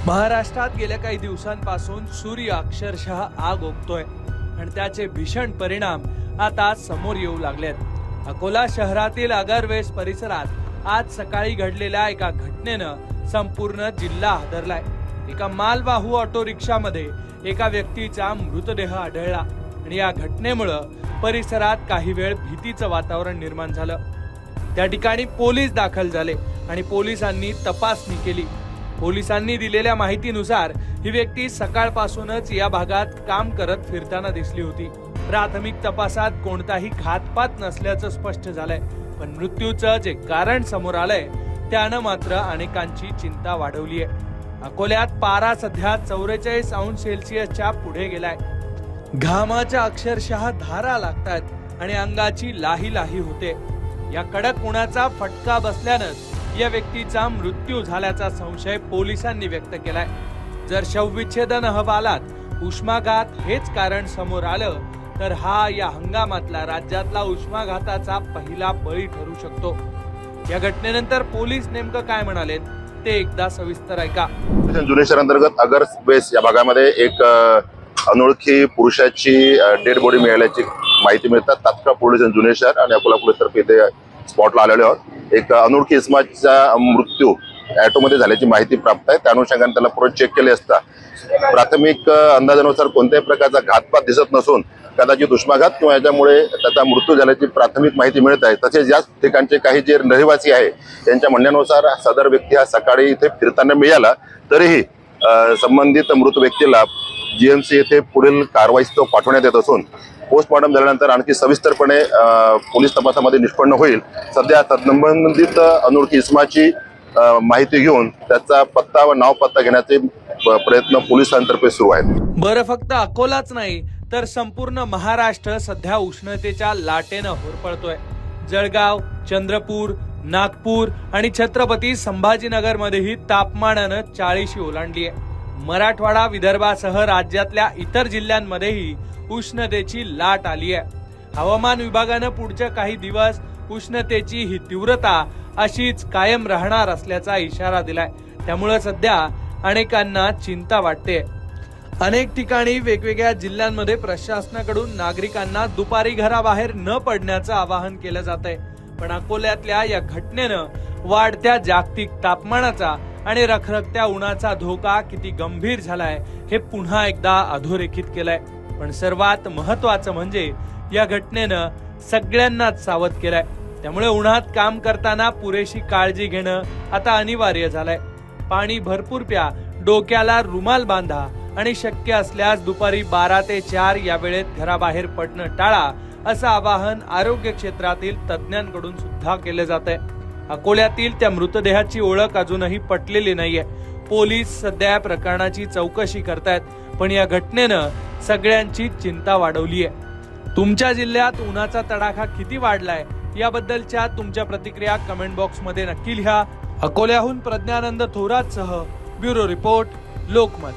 महाराष्ट्रात गेल्या काही दिवसांपासून सूर्य अक्षरशः आग ओकतोय आणि त्याचे भीषण परिणाम आता समोर येऊ लागलेत। अकोला शहरातील अगरवेस परिसरात आज सकाळी घडलेल्या एका घटनेनं संपूर्ण जिल्हा हादरलाय। एका मालवाहू ऑटो रिक्षामध्ये एका व्यक्तीचा मृतदेह आढळला आणि या घटनेमुळे परिसरात काही वेळ भीतीचं वातावरण निर्माण झालं। त्या ठिकाणी पोलीस दाखल झाले आणि पोलिसांनी तपासणी केली। पोलिसांनी दिलेल्या माहितीनुसार ही व्यक्ती सकाळपासूनच या भागात काम करत फिरताना दिसली होती। प्राथमिक तपासात कोणताही घातपात नसल्याचं स्पष्ट झालंय, पण मृत्यूचं जे कारण समोर आलंय त्यानं मात्र अनेकांची चिंता वाढवली आहे। अकोल्यात पारा सध्या 44 अंश सेल्सिअसच्या पुढे गेलाय। घामाच्या अक्षरशः धारा लागतात आणि अंगाची लाही लाही होते। या कडक उन्हाचा फटका बसल्यानंच या व्यक्तीचा मृत्यू झाल्याचा संशय पोलिसांनी व्यक्त केलाय। जर शवविच्छेदन अहवालात उष्माघात हेच कारण समोर आलं तर हा या हंगामातला राज्यातला उष्माघाताचा पहिला बळी ठरू शकतो। या घटनेनंतर पोलीस नेमकं काय म्हणालेत ते एकदा सविस्तर ऐका। जुने शहर अंतर्गत अगरवेस या भागामध्ये एक अनोळखी पुरुषाची डेड बॉडी मिळाल्याची माहिती मिळतात। तात्काळ पोलीस जुने शहर आणि अकोला पोलीस तर्फे इथे स्पॉटला आलेले आहोत। एक अनोळखी इसमाचा मृत्यू ऑटोमध्ये झाल्याची माहिती प्राप्त आहे। त्या अनुषंगाने त्याला पुढे चेक केले असता प्राथमिक अंदाजानुसार कोणत्याही प्रकारचा घातपात दिसत नसून कदाचित उष्माघात किंवा याच्यामुळे त्याचा मृत्यू झाल्याची प्राथमिक माहिती मिळत आहे। तसेच याच ठिकाणचे काही जे रहिवासी आहे त्यांच्या म्हणण्यानुसार सदर व्यक्ती हा सकाळी इथे फिरताना मिळाला, तरीही संबंधित मृत व्यक्तीला GMC येथे पुढील कारवाईस पाठवण्यात येत असून पोस्टमॉर्टम झाल्यानंतर आणखी सविस्तरपणे पोलीस तपासामध्ये निष्पन्न होईल। सध्या संबंधित अनोळखी इसमाची माहिती घेऊन त्याचा पत्ता व नाव पत्ता घेण्याचे प्रयत्न पोलिसांतर्फे सुरू आहेत। बरं, फक्त अकोलाच नाही तर संपूर्ण महाराष्ट्र सध्या उष्णतेच्या लाटेनं होरपळतोय। जळगाव, चंद्रपूर, नागपूर आणि छत्रपती संभाजीनगर मध्येही तापमानानं 40 ओलांडली आहे। मराठवाडा, विदर्भासह राज्यातल्या इतर जिल्ह्यांमध्येही उष्णतेची लाट आली आहे। हवामान विभागानं पुढच्या काही दिवस उष्णतेची ही तीव्रता अशीच कायम राहणार असल्याचा इशारा दिलाय। त्यामुळे सध्या अनेकांना चिंता वाटते। अनेक ठिकाणी वेगवेगळ्या जिल्ह्यांमध्ये प्रशासनाकडून नागरिकांना दुपारी घराबाहेर न पडण्याचं आवाहन केलं जात आहे। पण अकोल्यातल्या या घटनेनं वाढत्या जागतिक तापमानाचा आणि रखरखत्या उन्हाचा धोका किती गंभीर झालाय हे पुन्हा एकदा अधोरेखित केलंय। पण सर्वात महत्वाचं म्हणजे या घटनेनं सगळ्यांनाच सावध केलंय। त्यामुळे उन्हात काम करताना पुरेशी काळजी घेणं आता अनिवार्य झालंय। पाणी भरपूर प्या, डोक्याला रुमाल बांधा आणि शक्य असल्यास दुपारी 12 ते 4 या वेळेत घराबाहेर पडणं टाळा, असं आवाहन आरोग्य क्षेत्रातील तज्ज्ञांकडून सुद्धा केलं जात आहे। अकोल्यातील त्या मृतदेहाची ओळख अजूनही पटलेली नाहीये। पोलीस सध्या या प्रकरणाची चौकशी करतायत, पण या घटनेनं सगळ्यांची चिंता वाढवली आहे। तुमच्या जिल्ह्यात उन्हाचा तडाखा किती वाढलाय याबद्दलच्या तुमच्या प्रतिक्रिया कमेंट बॉक्स मध्ये नक्की लिहा। अकोल्याहून प्रज्ञानंद थोरात सह ब्युरो रिपोर्ट, लोकमत।